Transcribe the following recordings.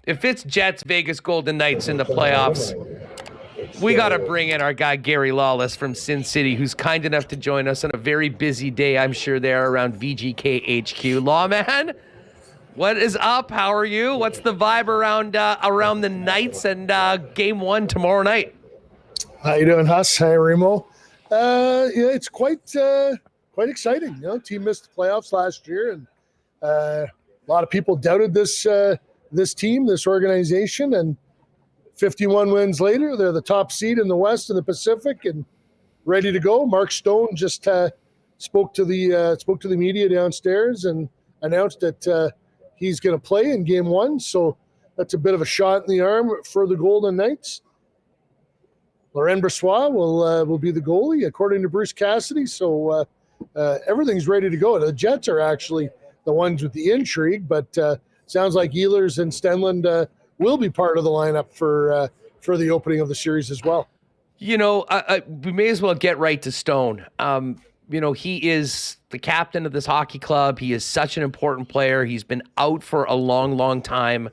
if it's Jets, Vegas Golden Knights in the playoffs, we got to bring in our guy, Gary Lawless from Sin City, who's kind enough to join us on a very busy day, I'm sure, there around VGK HQ. Lawman, what is up? How are you? What's the vibe around the Knights and game one tomorrow night? How you doing, Huss? Hi, Remo. It's quite exciting. Team missed the playoffs last year, and a lot of people doubted this team, this organization, and 51 wins later, they're the top seed in the West and the Pacific, and ready to go. Mark Stone just spoke to the media downstairs and announced that he's going to play in Game 1. So that's a bit of a shot in the arm for the Golden Knights. Laurent Brossoit will be the goalie, according to Bruce Cassidy. So everything's ready to go. The Jets are actually the ones with the intrigue, but sounds like Ehlers and Stenlund will be part of the lineup for the opening of the series as well. We may as well get right to Stone. He is the captain of this hockey club. He is such an important player. He's been out for a long, long time.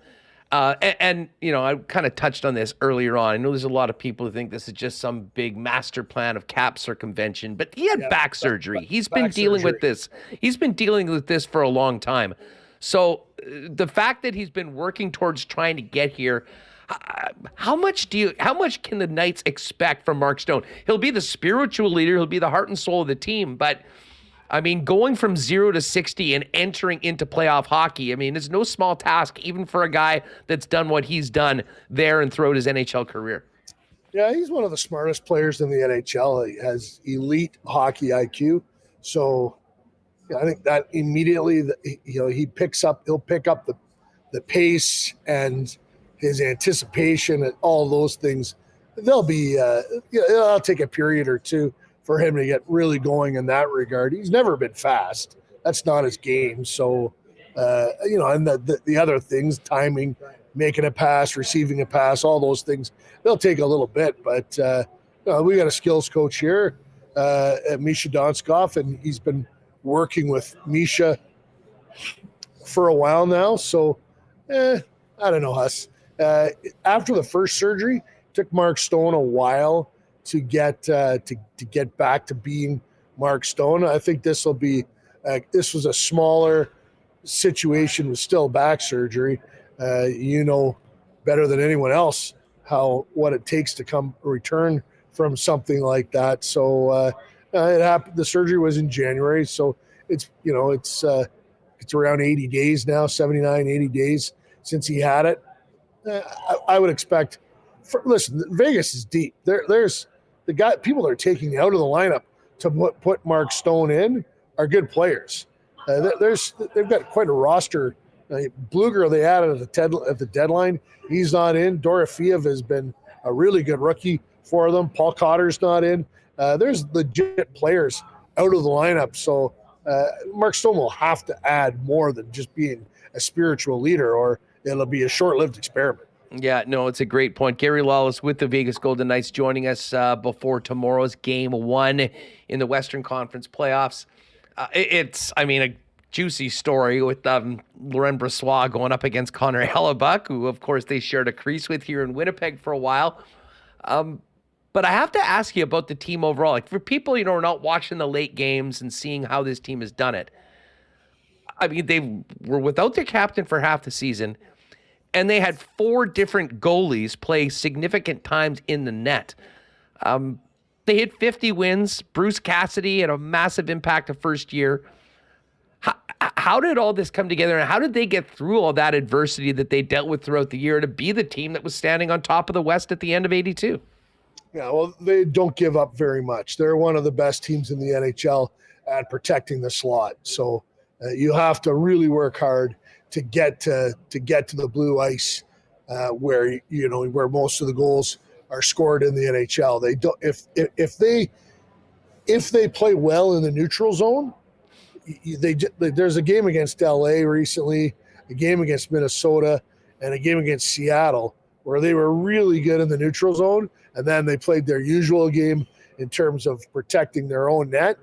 I kind of touched on this earlier on. I know there's a lot of people who think this is just some big master plan of cap circumvention, but he had back surgery. He's been dealing with this. He's been dealing with this for a long time. So the fact that he's been working towards trying to get here, how much can the Knights expect from Mark Stone? He'll be the spiritual leader. He'll be the heart and soul of the team. But I mean, going from 0 to 60 and entering into playoff hockey, I mean, it's no small task, even for a guy that's done what he's done there and throughout his NHL career. Yeah, he's one of the smartest players in the NHL. He has elite hockey IQ. So I think that immediately, he'll pick up the pace and his anticipation and all those things. It'll take a period or two for him to get really going in that regard. He's never been fast. That's not his game. So, and the other things, timing, making a pass, receiving a pass, all those things, they'll take a little bit. But we got a skills coach here at Misha Donskoff, and he's been working with Misha for a while now. So, I don't know, Huss. After the first surgery, it took Mark Stone a while to get back to being Mark Stone. I think this was a smaller situation with still back surgery. Better than anyone else what it takes to return from something like that. So it happened. The surgery was in January, so it's around 80 days now, 79, 80 days since he had it. I would expect. Listen, Vegas is deep. There's the people that are taking out of the lineup to put Mark Stone in are good players. They've got quite a roster. Bluger they added at the deadline. He's not in. Dorofeev has been a really good rookie for them. Paul Cotter's not in. There's legit players out of the lineup. So Mark Stone will have to add more than just being a spiritual leader, or it'll be a short-lived experiment. Yeah, no, it's a great point. Gary Lawless with the Vegas Golden Knights joining us before tomorrow's Game 1 in the Western Conference playoffs. It's a juicy story with Laurent Brossoit going up against Connor Hellebuck, who, of course, they shared a crease with here in Winnipeg for a while. But I have to ask you about the team overall. Like, for people, who are not watching the late games and seeing how this team has done it, I mean, they were without their captain for half the season, and they had 4 different goalies play significant times in the net. They hit 50 wins. Bruce Cassidy had a massive impact the first year. How did all this come together, and how did they get through all that adversity that they dealt with throughout the year to be the team that was standing on top of the West at the end of 82? Yeah, well, they don't give up very much. They're one of the best teams in the NHL at protecting the slot. So you have to really work hard to get to the blue ice, where most of the goals are scored in the NHL. They don't if they play well in the neutral zone. There's a game against LA recently, a game against Minnesota, and a game against Seattle where they were really good in the neutral zone, and then they played their usual game in terms of protecting their own net,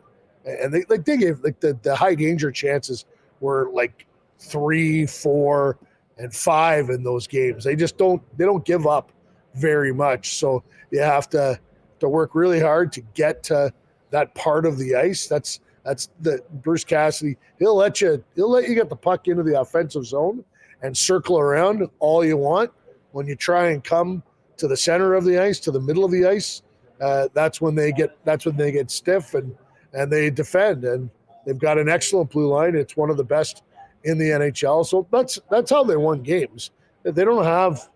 and they gave the high danger chances were like 3, 4, and 5 in those games. They don't give up very much. So you have to work really hard to get to that part of the ice. That's the Bruce Cassidy. He'll let you get the puck into the offensive zone and circle around all you want. When you try and come to the center of the ice, to the middle of the ice, that's when they get stiff and they defend. And they've got an excellent blue line. It's one of the best in the NHL. So that's how they won games. They don't have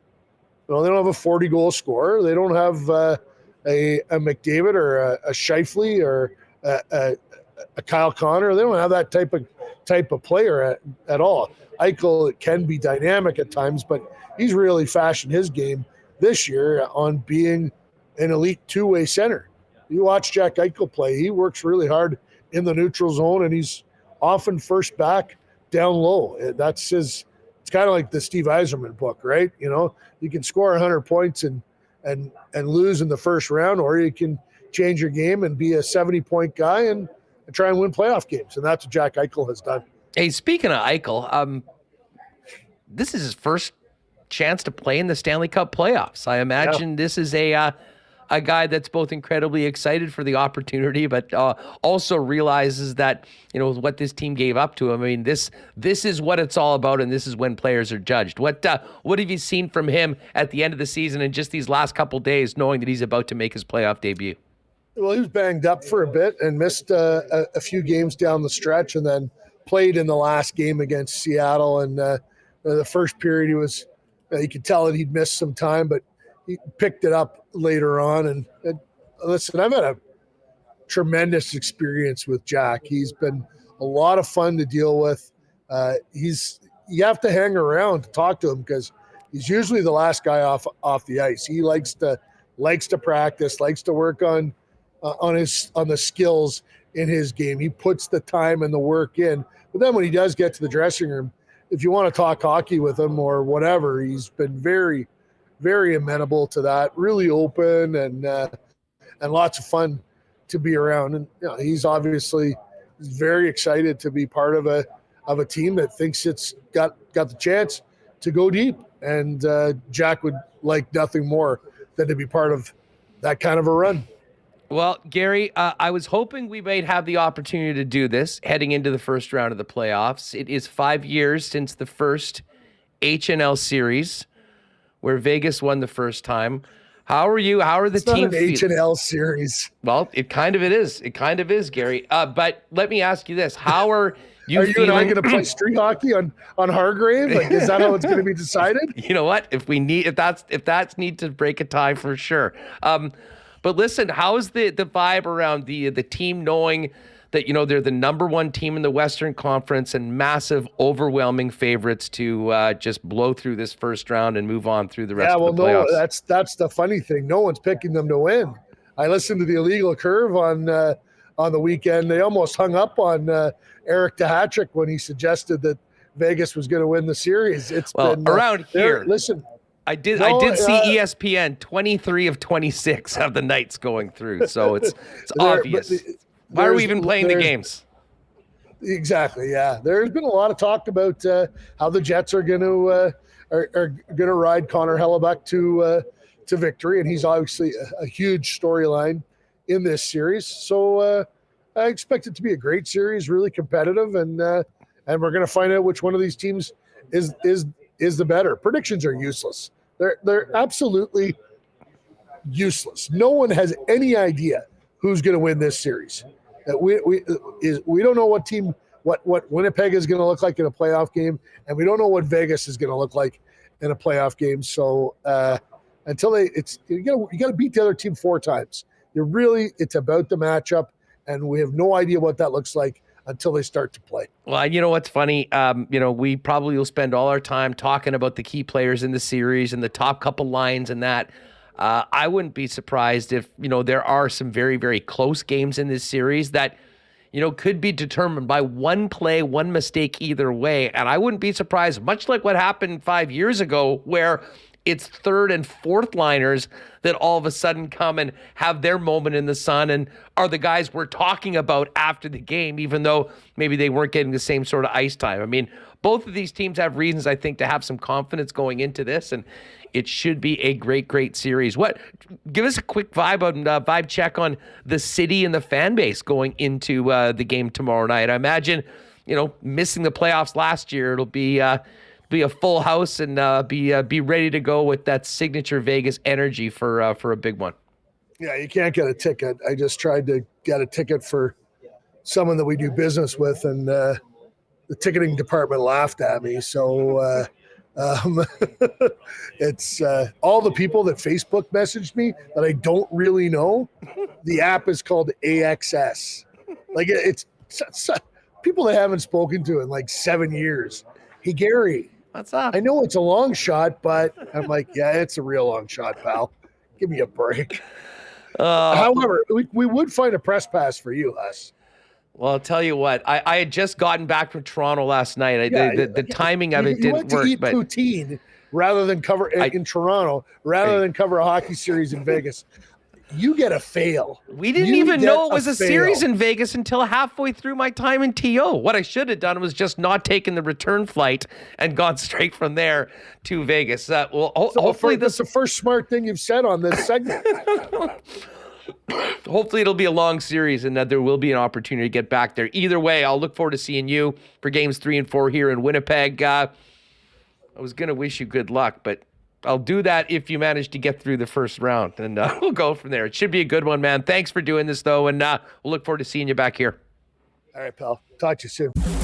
a 40-goal scorer. They don't have a McDavid or a Scheifele or a Kyle Connor. They don't have that type of player at all. Eichel can be dynamic at times, but he's really fashioned his game this year on being an elite two-way center. You watch Jack Eichel play, he works really hard in the neutral zone, and he's often first back down low. It's kind of like the Steve Yzerman book, right? You can score 100 points and lose in the first round, or you can change your game and be a 70-point guy and try and win playoff games. And that's what Jack Eichel has done. Hey, speaking of Eichel, this is his first chance to play in the Stanley Cup playoffs. I imagine This is a guy that's both incredibly excited for the opportunity, but also realizes that, what this team gave up to him. I mean, this is what it's all about, and this is when players are judged. What have you seen from him at the end of the season and just these last couple days, knowing that he's about to make his playoff debut? Well, he was banged up for a bit and missed a few games down the stretch, and then played in the last game against Seattle. And the first period, you could tell that he'd missed some time, but he picked it up later on. And listen, I've had a tremendous experience with Jack. He's been a lot of fun to deal with. You have to hang around to talk to him because he's usually the last guy off the ice. He likes to practice, likes to work on the skills in his game. He puts the time and the work in. But then when he does get to the dressing room, if you want to talk hockey with him or whatever, he's been very, very amenable to that, really open and lots of fun to be around. And he's obviously very excited to be part of a team that thinks it's got the chance to go deep. And Jack would like nothing more than to be part of that kind of a run. Well, Gary, I was hoping we might have the opportunity to do this heading into the first round of the playoffs. It is 5 years since the first HNL series where Vegas won the first time. How are you? How are the team? It's not an HNL series. Well, it kind of is, Gary. But let me ask you this: how are you? Are you and I going to play street hockey on Hargrave? Like, is that how it's going to be decided? You know what? If that's need to break a tie for sure. But listen, how's the vibe around the team knowing that, they're the number one team in the Western Conference and massive, overwhelming favorites to just blow through this first round and move on through the rest of the playoffs? No, that's the funny thing. No one's picking them to win. I listened to the Illegal Curve on the weekend. They almost hung up on Eric Tehatrick when he suggested that Vegas was going to win the series. It's been around here. Listen. I did see ESPN 23 of 26 of the Knights going through, so it's obvious. Why are we even playing the games? Exactly. Yeah, there's been a lot of talk about how the Jets are going to ride Connor Hellebuck to victory, and he's obviously a huge storyline in this series. So I expect it to be a great series, really competitive, and we're going to find out which one of these teams is the better. Predictions are useless. They're absolutely useless. No one has any idea who's going to win this series. We don't know what Winnipeg is going to look like in a playoff game, and we don't know what Vegas is going to look like in a playoff game. So until you got to beat the other team 4 times. It's about the matchup, and we have no idea what that looks like until they start to play. Well, you know what's funny? We probably will spend all our time talking about the key players in the series and the top couple lines and that. I wouldn't be surprised if, there are some very, very close games in this series that, could be determined by one play, one mistake either way. And I wouldn't be surprised, much like what happened 5 years ago, where It's third and fourth liners that all of a sudden come and have their moment in the sun and are the guys we're talking about after the game, even though maybe they weren't getting the same sort of ice time. I mean, both of these teams have reasons, I think, to have some confidence going into this, and it should be a great, great series. Give us a quick vibe check on the city and the fan base going into the game tomorrow night. I imagine, missing the playoffs last year, it'll be a full house and be ready to go with that signature Vegas energy for a big one. Yeah, you can't get a ticket. I just tried to get a ticket for someone that we do business with, and the ticketing department laughed at me. So it's all the people that Facebook messaged me that I don't really know. The app is called AXS. Like it's people that I haven't spoken to in like 7 years. Hey, Gary. What's up? I know it's a long shot, but I'm like, yeah, it's a real long shot, pal. Give me a break. However, we would find a press pass for you, Les. Well, I'll tell you what. I had just gotten back from Toronto last night. The timing of it didn't work. You went to eat poutine rather than cover in Toronto, rather than cover a hockey series in Vegas. You get a fail. We didn't even know it was a series in Vegas until halfway through my time in TO. What I should have done was just not taken the return flight and gone straight from there to Vegas. Hopefully that's the first smart thing you've said on this segment. Hopefully it'll be a long series and that there will be an opportunity to get back there. Either way, I'll look forward to seeing you for games 3 and 4 here in Winnipeg. I was going to wish you good luck, but I'll do that if you manage to get through the first round, and we'll go from there. It should be a good one, man. Thanks for doing this, though, and we'll look forward to seeing you back here. All right, pal. Talk to you soon.